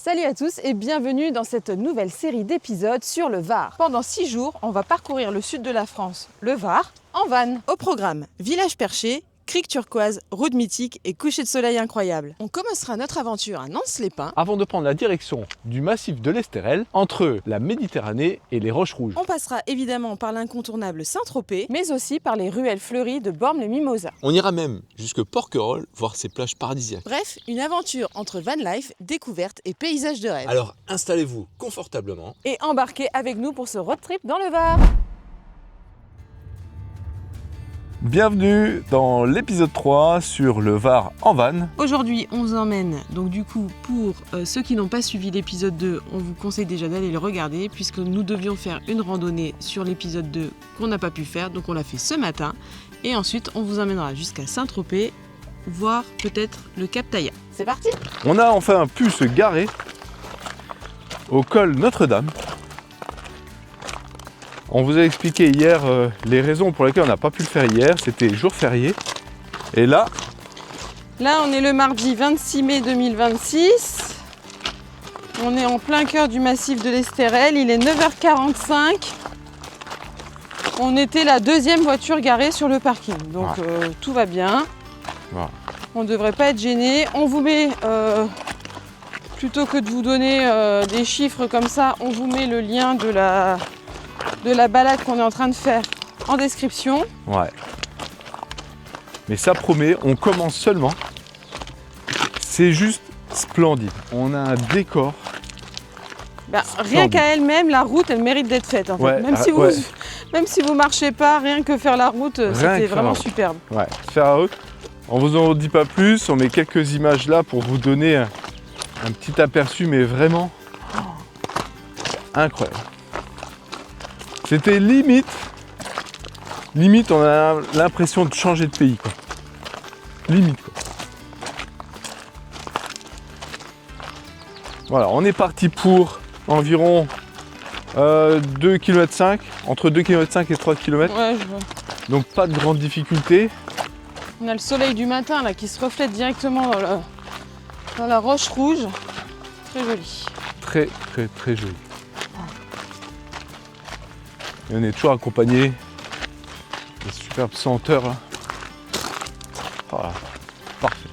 Salut à tous et bienvenue dans cette nouvelle série d'épisodes sur le Var. Pendant 6 jours, on va parcourir le sud de la France, le Var, en van. Au programme, village perché, crique turquoise, route mythique et coucher de soleil incroyable. On commencera notre aventure à Nance-les-Pins. Avant de prendre la direction du massif de l'Estérel, entre la Méditerranée et les Roches Rouges. On passera évidemment par l'incontournable Saint-Tropez, mais aussi par les ruelles fleuries de Bormes-les-Mimosas. On ira même jusque Porquerolles voir ces plages paradisiaques. Bref, une aventure entre van life, découverte et paysages de rêve. Alors installez-vous confortablement. Et embarquez avec nous pour ce road trip dans le Var. Bienvenue dans l'épisode 3 sur le Var en van. Aujourd'hui, on vous emmène, donc du coup, pour ceux qui n'ont pas suivi l'épisode 2, on vous conseille déjà d'aller le regarder, puisque nous devions faire une randonnée sur l'épisode 2 qu'on n'a pas pu faire, donc on l'a fait ce matin. Et ensuite, on vous emmènera jusqu'à Saint-Tropez, voir peut-être le Cap Taillat. C'est parti! On a enfin pu se garer au col Notre-Dame. On vous a expliqué hier les raisons pour lesquelles on n'a pas pu le faire hier, c'était jour férié. Et là, on est le mardi 26 mai 2026. On est en plein cœur du massif de l'Estérel, il est 9h45. On était la deuxième voiture garée sur le parking, donc tout va bien. Voilà. On ne devrait pas être gêné. On vous met, plutôt que de vous donner des chiffres comme ça, on vous met le lien de la balade qu'on est en train de faire en description. ouais. Mais ça promet, on commence seulement. C'est juste splendide. On a un décor. Rien qu'à elle-même, la route, elle mérite d'être faite en fait. Ouais, Même si vous marchez pas, rien que faire la route, c'était vraiment superbe. Ouais, faire la route. On vous en dit pas plus, on met quelques images là pour vous donner un petit aperçu, mais vraiment incroyable. C'était limite, on a l'impression de changer de pays, quoi. Limite, quoi. Voilà, on est parti pour environ 2,5 km, entre 2,5 km et 3 km. Ouais, je vois. Donc pas de grande difficulté. On a le soleil du matin là qui se reflète directement dans la roche rouge. Très joli. Très très très joli. Et on est toujours accompagné des superbes senteurs là. Voilà, parfait.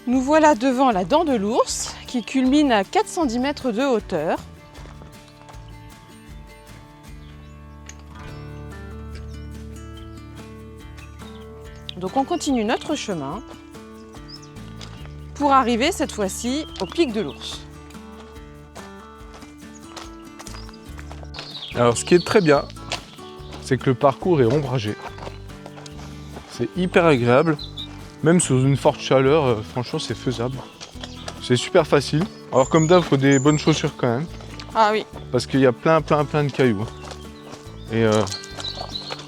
Nous voilà devant la dent de l'ours qui culmine à 410 mètres de hauteur. Donc on continue notre chemin pour arriver cette fois-ci au pic de l'ours. Alors ce qui est très bien, c'est que le parcours est ombragé. C'est hyper agréable. Même sous une forte chaleur, franchement c'est faisable. C'est super facile. Alors comme d'hab, il faut des bonnes chaussures quand même. Ah oui. Parce qu'il y a plein de cailloux. Et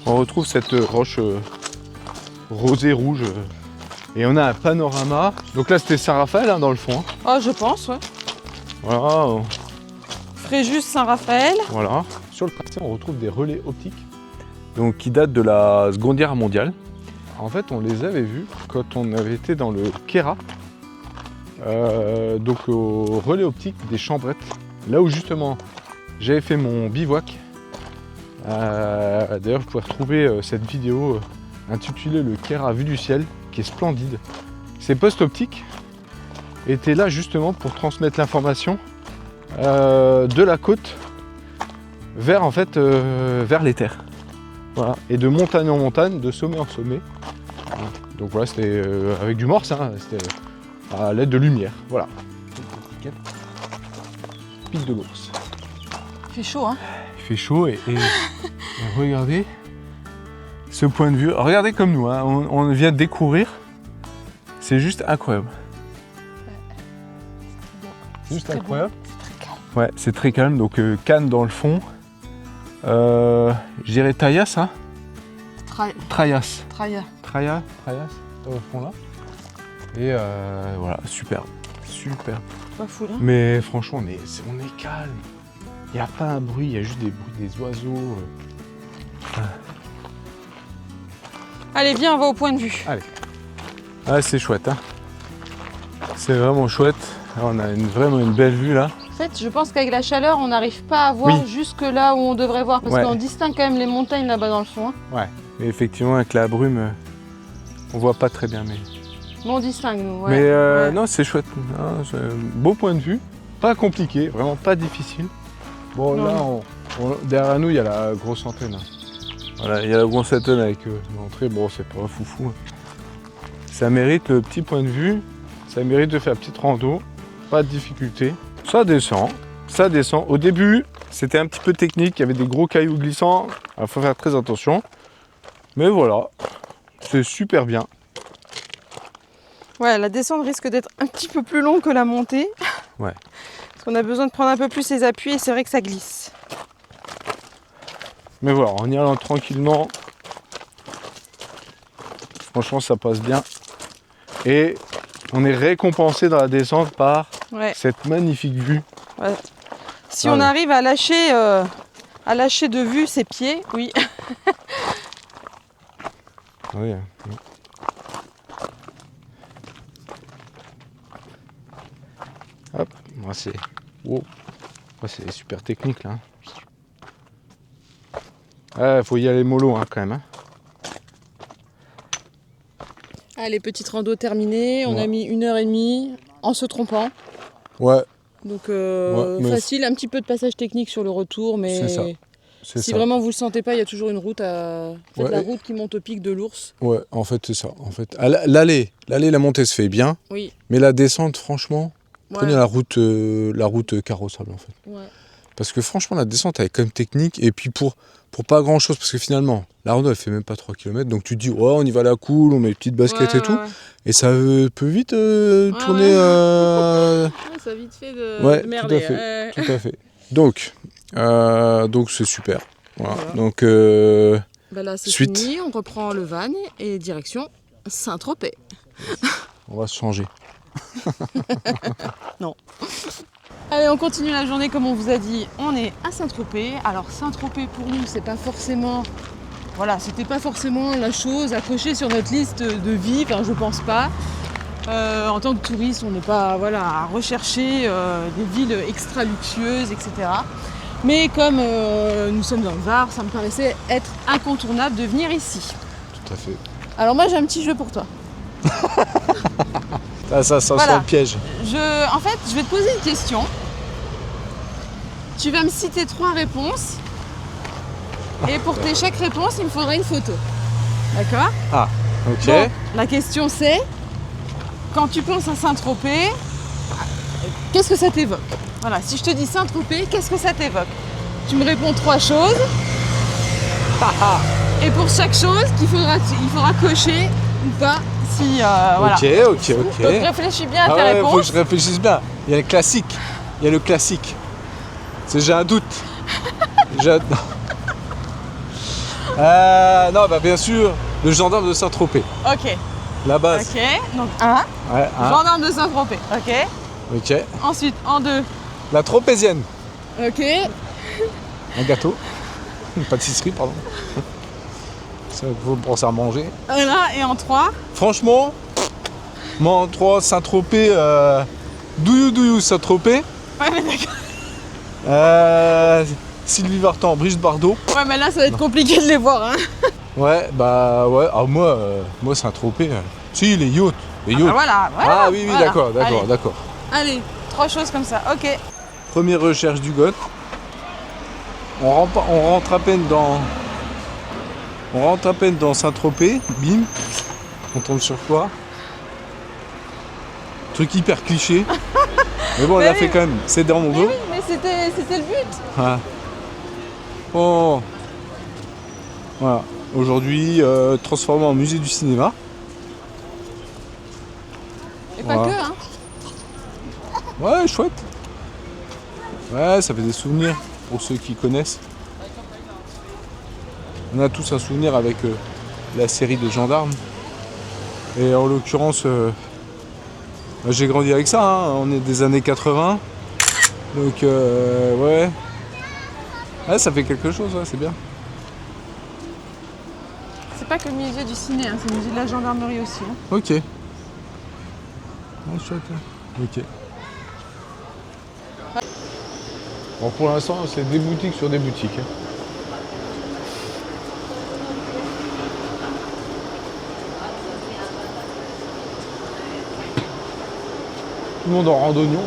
on retrouve cette roche rosée rouge. Et on a un panorama. Donc là c'était Saint-Raphaël dans le fond. Oh je pense, ouais. Voilà. Fréjus Saint-Raphaël. Voilà. Sur le tracé on retrouve des relais optiques. Donc qui datent de la Seconde Guerre mondiale. En fait on les avait vus quand on avait été dans le Queyras. Donc au relais optique des Chambrettes. Là où justement j'avais fait mon bivouac. D'ailleurs vous pouvez retrouver cette vidéo intitulée Le Queyras vue du ciel, qui est splendide. Ces postes optiques étaient là justement pour transmettre l'information de la côte vers vers les terres. Voilà. Et de montagne en montagne, de sommet en sommet. Voilà. Donc voilà, c'était avec du morse, hein, c'était à l'aide de lumière. Voilà. Pic de l'ours. Il fait chaud, hein. Il fait chaud et regardez ce point de vue. Regardez comme nous, hein, on vient de découvrir. C'est juste incroyable. Juste incroyable. C'est très calme. Ouais, c'est très calme. Donc Cannes dans le fond. Je dirais Taillas, ça. Traias. Traias, au fond là. Et voilà, superbe. Pas fou là. Mais franchement, on est calme. Il n'y a pas un bruit, il y a juste des bruits des oiseaux. Allez, viens, on va au point de vue. Ah, c'est chouette, hein. C'est vraiment chouette. On a vraiment une belle vue là. En fait, je pense qu'avec la chaleur, on n'arrive pas à voir jusque là où on devrait voir. Parce qu'on distingue quand même les montagnes là-bas dans le fond. Hein. Ouais. Mais effectivement, avec la brume, on voit pas très bien. Mais on distingue, nous. Ouais. Mais non, c'est chouette. Non, c'est un beau point de vue. Pas compliqué, vraiment pas difficile. Bon, non. Là, derrière nous, il y a la grosse antenne. Voilà, il y a la grosse antenne avec l'entrée. Bon, c'est pas foufou. Ça mérite le petit point de vue. Ça mérite de faire une petite rando. Pas de difficulté. Ça descend. Ça descend. Au début, c'était un petit peu technique. Il y avait des gros cailloux glissants. Il faut faire très attention. Mais voilà, c'est super bien. Ouais, la descente risque d'être un petit peu plus longue que la montée. Ouais. Parce qu'on a besoin de prendre un peu plus les appuis et c'est vrai que ça glisse. Mais voilà, en y allant tranquillement, franchement ça passe bien. Et on est récompensé dans la descente par cette magnifique vue. Ouais. Si on arrive à lâcher de vue ses pieds, oui. Oui. Hop, moi c'est. Wow. Moi, c'est super technique là. Faut y aller mollo hein, quand même. Hein. Allez, petite rando terminée. On a mis 1h30 en se trompant. Ouais. Donc facile, un petit peu de passage technique sur le retour, mais c'est ça. Si vraiment vous le sentez pas, il y a toujours une route à. En fait, la route qui monte au pic de l'ours. Ouais, en fait c'est ça. En fait, l'allée, la montée se fait bien. Oui. Mais la descente, franchement, prenez la route carrossable en fait. Ouais. Parce que franchement, la descente elle est quand même technique. Et puis pour pas grand chose, parce que finalement, la rando elle fait même pas 3 km. Donc tu te dis, on y va à la cool, on met une petite basket et tout. Ouais. Et ça peut vite tourner. Ça a vite fait de merder. Tout à fait. Donc c'est super. Voilà. Donc là c'est suite. fini, on reprend le van et direction Saint-Tropez. On va se changer. Non. Allez, on continue la journée comme on vous a dit. On est à Saint-Tropez. Alors Saint-Tropez pour nous, c'est pas forcément. Voilà, c'était pas forcément la chose à cocher sur notre liste de vie. Enfin, je pense pas. En tant que touriste, on n'est pas à rechercher des villes extra luxueuses, etc. Mais comme nous sommes dans le Var, ça me paraissait être incontournable de venir ici. Tout à fait. Alors moi j'ai un petit jeu pour toi. Ça sent le piège. En fait, je vais te poser une question. Tu vas me citer 3 réponses. Et pour chaque réponse, il me faudra une photo. D'accord ? Ah, ok. Bon, la question c'est, quand tu penses à Saint-Tropez, qu'est-ce que ça t'évoque ? Voilà, si je te dis Saint-Tropez, qu'est-ce que ça t'évoque ? Tu me réponds 3 choses. Et pour chaque chose, il faudra cocher ou pas. Si, voilà. Ok. Donc réfléchis bien à tes réponses. Faut que je réfléchisse bien. Il y a le classique. J'ai un doute. Non, bien sûr, le gendarme de Saint-Tropez. Ok. La base. Ok, donc 1. Gendarme de Saint-Tropez. Ok. Ensuite, en 2. La tropézienne. Ok. Un gâteau. Une pâtisserie, pardon. Ça faut penser à manger. Voilà, et en 3. Franchement, moi en 3, Saint-Tropez, Douyou Saint-Tropez. Ouais, mais d'accord. Sylvie Vartan, Brigitte Bardot. Ouais, mais là ça va être compliqué de les voir. Hein. Ouais. Ah, moi Saint-Tropez. Si, les yachts. Voilà. Ah oui, voilà. D'accord. Allez, 3 choses comme ça, ok. Première recherche du GOT. On rentre à peine dans Saint-Tropez, bim, on tombe sur quoi ? Truc hyper cliché. Mais bon, on l'a fait quand même, c'est dans mon dos. Oui, mais c'était le but. Ah. Oh. Voilà, aujourd'hui transformé en musée du cinéma. Et pas que, hein. Ouais, chouette. Ouais, ça fait des souvenirs pour ceux qui connaissent. On a tous un souvenir avec la série des gendarmes. Et en l'occurrence, j'ai grandi avec ça, hein. On est des années 80. Donc ouais, ça fait quelque chose, c'est bien. c'est pas que le musée du ciné, hein, c'est le musée de la gendarmerie aussi. Hein. Ok. Ah, chouette. Ok. Bon, pour l'instant, c'est des boutiques sur des boutiques. Hein. Tout le monde en randonnion.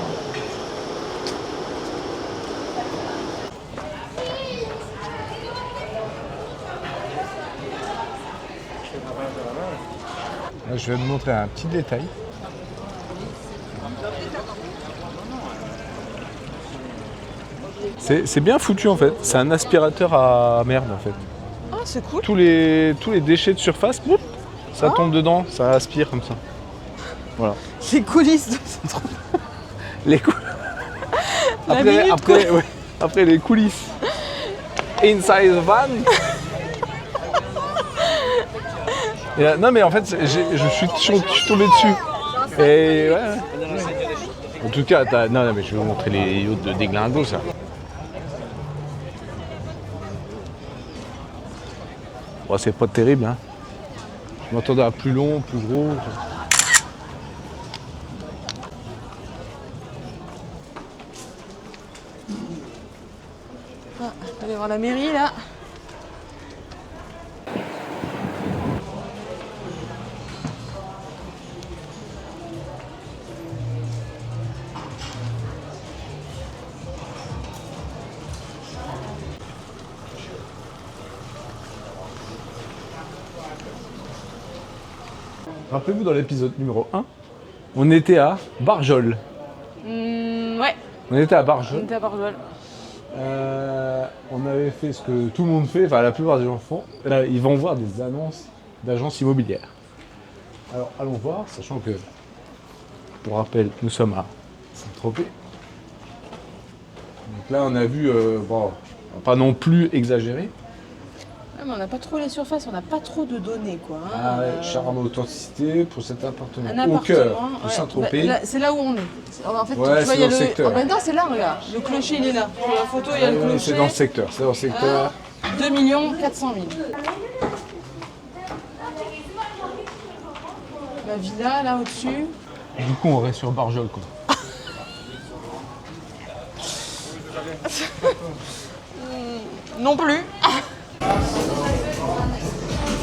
Là, je vais te montrer un petit détail. C'est bien foutu en fait. C'est un aspirateur à merde en fait. Oh, c'est cool. Tous les déchets de surface, boum, ça tombe dedans, ça aspire comme ça. Voilà. Les coulisses de ce truc. Les après les coulisses. Inside the van. Et là, non mais en fait, je suis tombé dessus. Et ouais. En tout cas, non mais je vais vous montrer les yachts de déglingo ça. Bon, c'est pas terrible, hein. Je m'attendais à plus long, plus gros. Ah, on va aller voir la mairie là. Rappelez-vous, dans l'épisode numéro 1, on était à Barjol. Ouais, On était à on Barjol. était à Bordeaux. On avait fait ce que tout le monde fait, enfin la plupart des gens font. Là, ils vont voir des annonces d'agences immobilières. Alors allons voir, sachant que, pour rappel, nous sommes à Saint-Tropez. Donc là, on a vu, bon, pas non plus exagéré. Ouais, mais on n'a pas trop les surfaces, on n'a pas trop de données quoi. Hein. Ah ouais, charme authenticité pour cet appartement. Un Au cœur appartement, de ouais. Saint-Tropez. Bah, c'est là où on est. En fait, Ouais, tu vois, c'est il y a dans le secteur. Oh, bah non, c'est là, regarde. Le clocher, il est là. Sur la photo, il y a le clocher. C'est dans le secteur, c'est dans le secteur. 2 400 000. La villa, là, au-dessus. Du coup, on reste sur Barjol, quoi. Non plus.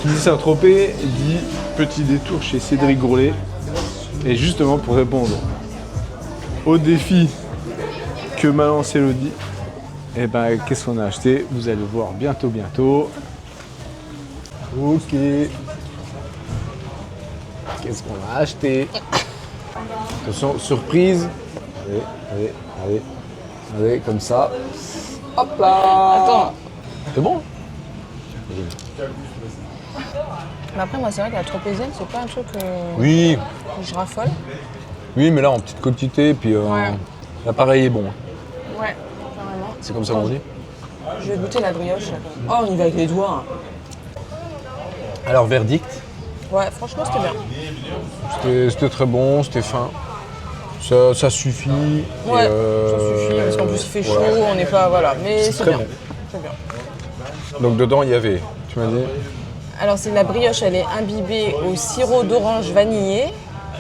Qui dit Saint-Tropez dit petit détour chez Cédric Grolet. Et justement pour répondre au défi que m'a lancé Elodie, et ben qu'est-ce qu'on a acheté? Vous allez voir bientôt. Ok. Qu'est-ce qu'on a acheté? Attention, surprise. Allez, comme ça. Hop là. Attends. C'est bon? Mais après, moi, c'est vrai que la tropézienne, c'est pas un truc Oui, que je raffole. oui, mais là en petite quantité, puis Ouais. l'appareil est bon. Ouais, carrément. C'est comme ça qu'on dit. Je vais goûter la brioche. Oh, on y va avec les doigts. Alors, verdict, Ouais, franchement, c'était bien. c'était très bon, c'était fin. Ça suffit. Ouais, et, ça suffit, parce qu'en plus, il fait chaud, ouais. on n'est pas... Voilà, mais c'est très bien. bon. C'est bien. Donc dedans, il y avait, tu m'as dit? Alors, c'est la brioche, elle est imbibée au sirop d'orange vanillé.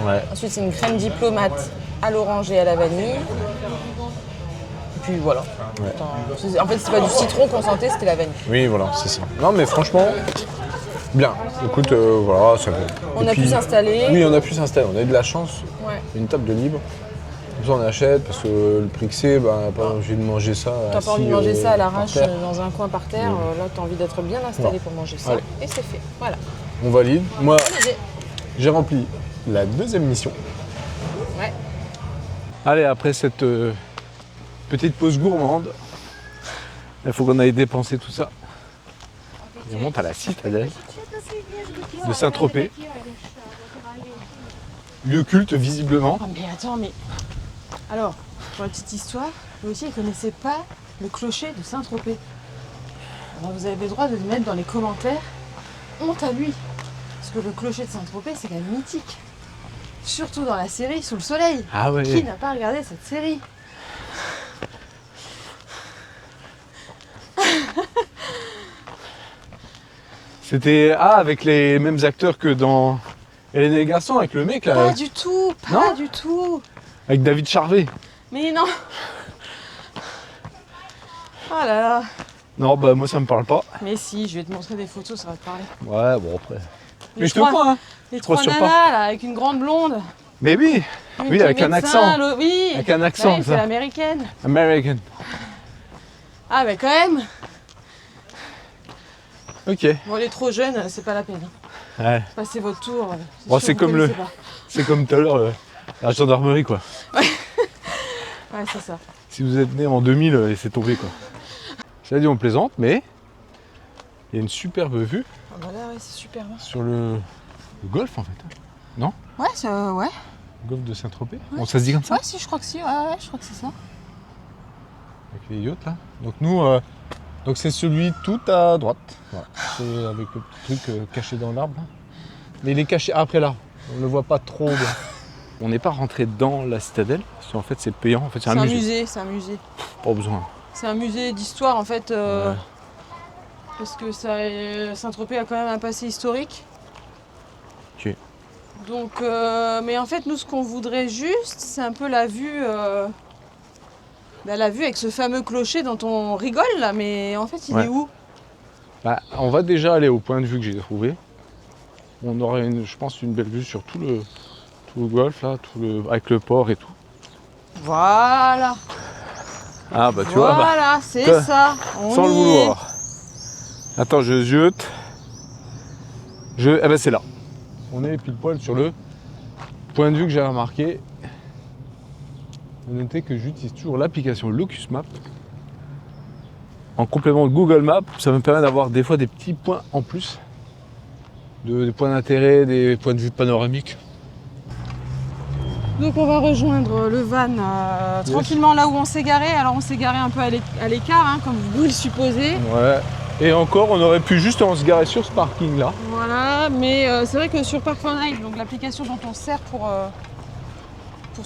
Ouais. Ensuite, c'est une crème diplomate à l'orange et à la vanille. Et puis voilà. Ouais. En fait, c'est pas du citron qu'on sentait, c'était la vanille. Oui, voilà, c'est ça. Non, mais franchement, bien. Écoute, voilà, ça va. On Et a puis- pu s'installer. Oui, on a pu s'installer. On a eu de la chance. Ouais. Une table de libre. Comme ça, on achète parce que le prix que c'est, bah, on n'a pas envie de manger ça. T'as assis, pas envie de manger ça à par l'arrache terre. dans un coin par terre. Là, t'as envie d'être bien installé Ouais. pour manger ça. Allez. Et c'est fait. Voilà. On valide. Moi, Bonne idée. j'ai rempli la deuxième mission. Ouais. Allez, après cette petite pause gourmande, il faut qu'on aille dépenser tout ça. Et on monte à la citadelle de Saint-Tropez. Lieu culte, visiblement. Oh, mais attends, mais... Alors, pour la petite histoire, lui aussi, il ne connaissait pas le clocher de Saint-Tropez. Alors, vous avez le droit de le mettre dans les commentaires. Honte à lui. Parce que le clocher de Saint-Tropez, c'est quand même mythique. Surtout dans la série Sous le soleil. Ah ouais. Qui n'a pas regardé cette série? C'était avec les mêmes acteurs que dans Hélène et les garçons, avec le mec là. Pas du tout, pas Non du tout. Avec David Charvet. Mais non. Oh là là. Non, bah moi ça me parle pas. Mais si, je vais te montrer des photos, ça va te parler. Ouais, bon après. Mais je te trois- crois, hein. Les Trop trois sur nanas là, avec une grande blonde. Mais oui, Une oui, qui est avec un médecin, accent. l'autre- Oui. Avec un accent, Bah oui, ça. c'est l'américaine. American. Ah bah quand même. Ok. Bon, elle est trop jeune, c'est pas la peine. Ouais. Passez votre tour. Bon, sûr, c'est vous comme le- connaissez pas. C'est comme tout à l'heure, la gendarmerie quoi. Ouais, c'est ça. Si vous êtes né en 2000, laissez tomber quoi. Ça dit on plaisante, mais il y a une superbe vue Ah bah là, ouais, c'est super. Hein. sur le golfe en fait. Ouais, c'est ouais. Le golfe de Saint-Tropez. Bon, ça se dit comme ça Ouais, si, je crois que si. Ouais, je crois que c'est ça. avec les yachts là. Donc nous, donc c'est celui tout à droite. Voilà. C'est avec le petit truc caché dans l'arbre. Là. Mais il est caché après l'arbre. On le voit pas trop bien. On n'est pas rentré dans la citadelle, parce qu'en fait c'est payant. En fait, c'est un musée. C'est un musée. Pas besoin. C'est un musée d'histoire en fait. Ouais. Parce que Saint-Tropez a quand même un passé historique. Ok. Donc, mais en fait, nous, ce qu'on voudrait juste, c'est un peu la vue. La vue avec ce fameux clocher dont on rigole là, mais en fait, il Ouais. est où? Bah, on va déjà aller au point de vue que j'ai trouvé. On aurait, je pense, une belle vue sur tout le golfe là, avec le port et tout. Voilà. Ah bah tu vois, bah, Voilà, c'est que- ça. On sans le y vouloir. Attends, je ziote. Eh ben c'est là. On est pile poil sur le point de vue que j'ai remarqué. Notez que j'utilise toujours l'application Locus Map. En complément de Google Maps, ça me permet d'avoir des fois des petits points en plus. Des points d'intérêt, des points de vue panoramiques. Donc on va rejoindre le van tranquillement là où on s'est garé. Alors on s'est garé un peu à l'écart, hein, comme vous pouvez le supposer. Ouais. Et encore, on aurait pu justement se garer sur ce parking là. Voilà, mais c'est vrai que sur Park4Night, donc l'application dont on se sert pour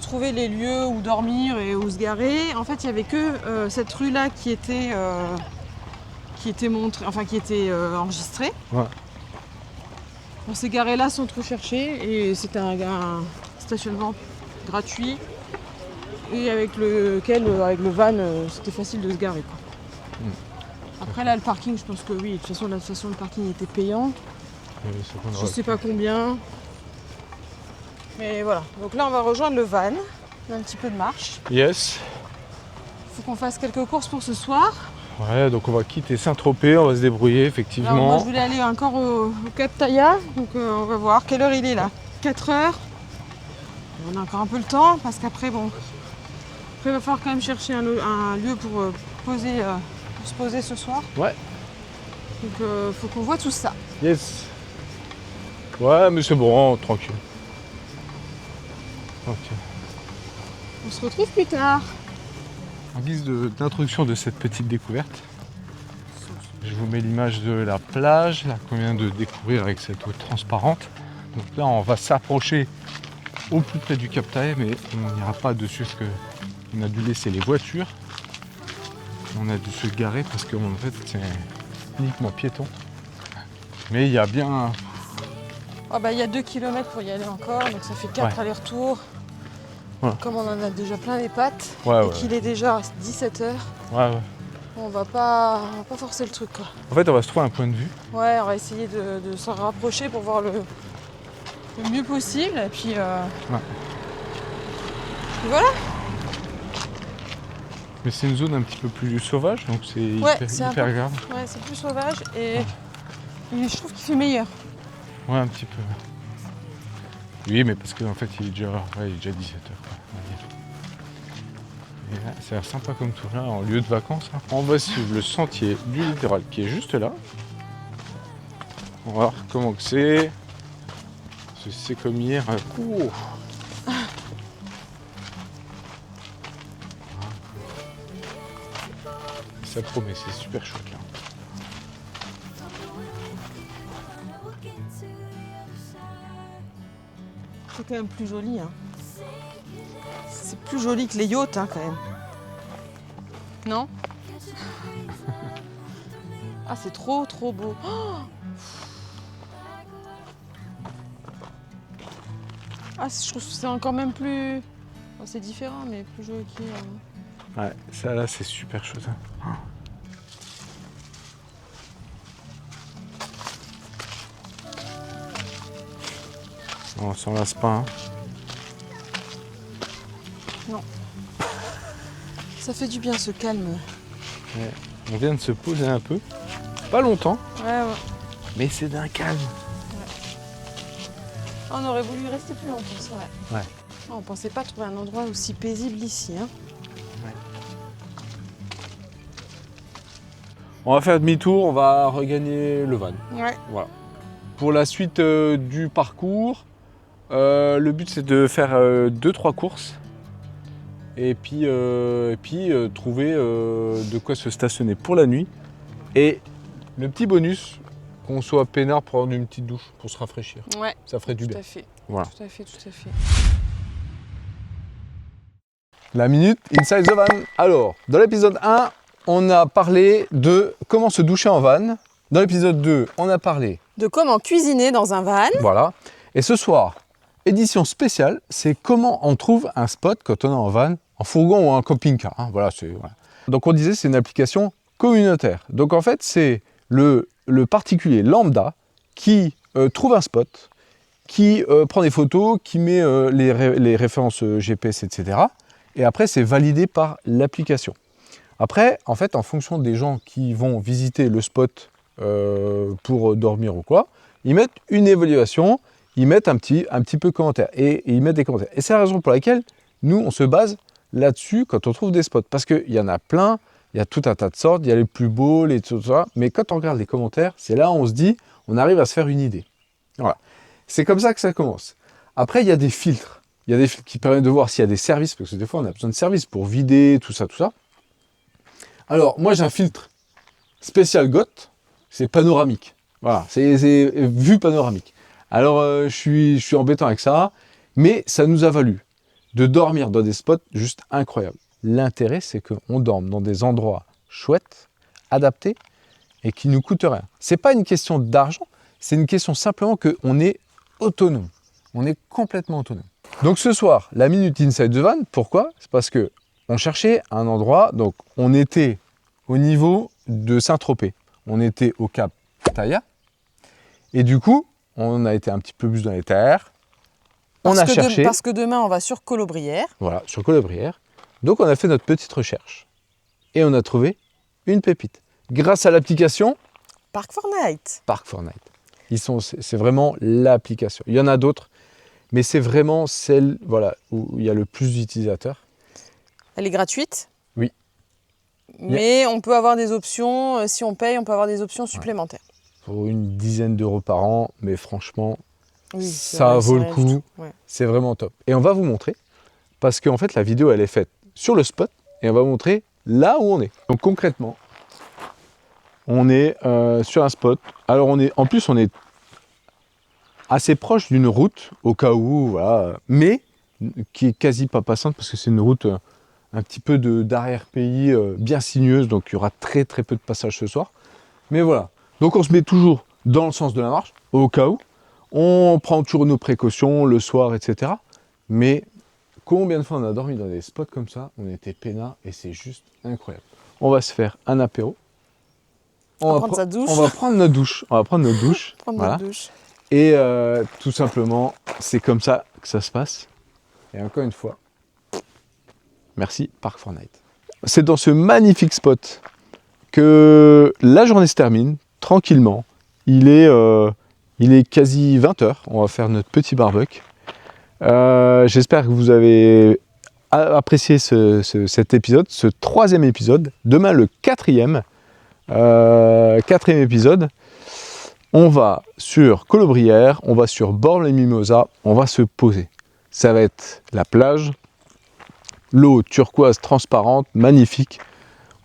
trouver les lieux où dormir et où se garer, en fait il n'y avait que cette rue là qui était montrée, enfin qui était enregistrée. Ouais. On s'est garé là sans trop chercher et c'était un stationnement gratuit et avec le van c'était facile de se garer quoi. Après là le parking je pense que oui, de toute façon le parking était payant. Je sais pas combien. Mais voilà, donc là on va rejoindre le van, il y a un petit peu de marche. Yes. Il faut qu'on fasse quelques courses pour ce soir. Ouais, donc on va quitter Saint-Tropez, on va se débrouiller Alors moi effectivement. je voulais aller encore au Cap Taya, donc on va voir quelle heure il est là. 4 heures. On a encore un peu le temps parce qu'après bon. Après il va falloir quand même chercher un lieu pour se poser ce soir. Ouais. Donc faut qu'on voit tout ça. Yes. Ouais, mais c'est bon, tranquille. Ok. On se retrouve plus tard. En guise d'introduction de cette petite découverte, je vous mets l'image de la plage, là qu'on vient de découvrir avec cette eau transparente. Donc là, on va s'approcher au plus près du Cap Taya, mais on n'ira pas dessus parce qu'on a dû laisser les voitures. On a dû se garer parce qu'en fait, c'est uniquement piéton. Mais il y a bien... Ah bah, il y a 2 km pour y aller encore, donc ça fait 4 Ouais. allers-retours. Voilà. Comme on en a déjà plein les pattes Ouais, et ouais. qu'il est déjà 17h, Ouais, ouais. on va pas forcer le truc quoi. En fait, on va se trouver un point de vue. Ouais, on va essayer de s'en rapprocher pour voir le mieux possible. Et puis, Ouais. et voilà. Mais c'est une zone un petit peu plus sauvage, donc c'est Ouais, hyper, c'est un hyper peu- grave. Ouais, c'est plus sauvage et je trouve qu'il fait meilleur. Ouais, un petit peu. Oui, mais parce qu'en fait, il est déjà 17h. Et là, ça a l'air sympa comme tout là, en lieu de vacances. Hein. On va suivre le sentier du littoral qui est juste là. On va voir comment que c'est. C'est comme hier. Ouh. Ça promet, c'est super chouette là. C'est quand même plus joli. Hein. C'est plus joli que les yachts hein, quand même. Non? Ah, c'est trop beau. Oh Ah, je trouve que c'est encore même plus... Bon, c'est différent, mais plus joli. Ouais, ça là, c'est super chaud ça. On s'en lasse pas. Hein. Non. Ça fait du bien ce calme. Ouais. On vient de se poser un peu. Pas longtemps, Ouais. mais c'est d'un calme. On aurait voulu rester plus longtemps, c'est vrai. Ouais. On pensait pas trouver un endroit aussi paisible ici. Hein. Ouais. On va faire demi-tour, on va regagner le van. Ouais. Voilà. Pour la suite du parcours, le but c'est de faire 2-3 courses et puis trouver de quoi se stationner pour la nuit. Et le petit bonus, qu'on soit peinard pour prendre une petite douche, pour se rafraîchir. Ouais. Ça ferait du Tout bien. à fait. Voilà. Tout à fait. La minute Inside the Van. Alors, dans l'épisode 1, on a parlé de comment se doucher en van. Dans l'épisode 2, on a parlé... De comment cuisiner dans un van. Voilà. Et ce soir, édition spéciale, c'est comment on trouve un spot quand on est en van, en fourgon ou en camping-car. Hein. Voilà. Donc on disait c'est une application communautaire. Donc en fait, c'est le particulier lambda qui trouve un spot, qui prend des photos, qui met les références GPS, etc. Et après, c'est validé par l'application. Après, en fait, en fonction des gens qui vont visiter le spot pour dormir ou quoi, ils mettent une évaluation, ils mettent un petit peu de commentaires et ils mettent des commentaires. Et c'est la raison pour laquelle nous, on se base là-dessus quand on trouve des spots. Parce qu'il y en a plein, il y a tout un tas de sortes, il y a les plus beaux, tout ça. Mais quand on regarde les commentaires, c'est là où on se dit, on arrive à se faire une idée. Voilà. C'est comme ça que ça commence. Après, il y a des filtres. Il y a des filtres qui permettent de voir s'il y a des services, parce que des fois, on a besoin de services pour vider, tout ça. Alors, moi, j'ai un filtre spécial GOT, c'est panoramique. Voilà, c'est vue panoramique. Alors, je suis embêtant avec ça, mais ça nous a valu de dormir dans des spots juste incroyables. L'intérêt, c'est qu'on dorme dans des endroits chouettes, adaptés, et qui ne nous coûtent rien. Ce n'est pas une question d'argent, c'est une question simplement qu'on est autonome. On est complètement autonome. Donc ce soir, la Minute Inside the Van, pourquoi? C'est parce qu'on cherchait un endroit, donc on était au niveau de Saint-Tropez. On était au Cap Taïa. Et du coup, on a été un petit peu plus dans les terres. On a cherché. Parce que demain, on va sur Colobrières. Voilà, sur Colobrières. Donc on a fait notre petite recherche. Et on a trouvé une pépite. Grâce à l'application Park4Night. Park4Night. C'est vraiment l'application. Il y en a d'autres, mais c'est vraiment celle où il y a le plus d'utilisateurs. Elle est gratuite. Oui. Mais on peut avoir des options, si on paye, on peut avoir des options supplémentaires. Pour une dizaine d'euros par an, mais franchement, oui, ça vaut le coup. Ouais. C'est vraiment top. Et on va vous montrer, parce qu'en fait, la vidéo, elle est faite sur le spot, et on va vous montrer là où on est. Donc concrètement, on est sur un spot. Alors en plus, on est assez proche d'une route, au cas où, voilà, mais qui est quasi pas passante, parce que c'est une route un petit peu d'arrière-pays, bien sinueuse, donc il y aura très peu de passages ce soir. Mais voilà, donc on se met toujours dans le sens de la marche, au cas où. On prend toujours nos précautions le soir, etc. Mais combien de fois on a dormi dans des spots comme ça, on était peinards et c'est juste incroyable. On va se faire un apéro. On va prendre notre douche. Notre douche. Et tout simplement, c'est comme ça que ça se passe. Et encore une fois, merci Park4Night. C'est dans ce magnifique spot que la journée se termine tranquillement. Il est quasi 20h. On va faire notre petit barbecue. J'espère que vous avez apprécié cet épisode, ce 3e épisode. Demain, le 4e épisode. On va sur Colobrières, on va sur Bormes-les-Mimosas, on va se poser. Ça va être la plage, l'eau turquoise transparente, magnifique.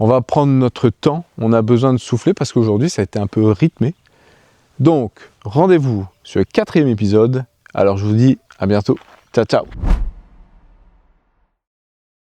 On va prendre notre temps, on a besoin de souffler parce qu'aujourd'hui ça a été un peu rythmé. Donc, rendez-vous sur le 4e épisode. Alors je vous dis à bientôt. Ciao, ciao.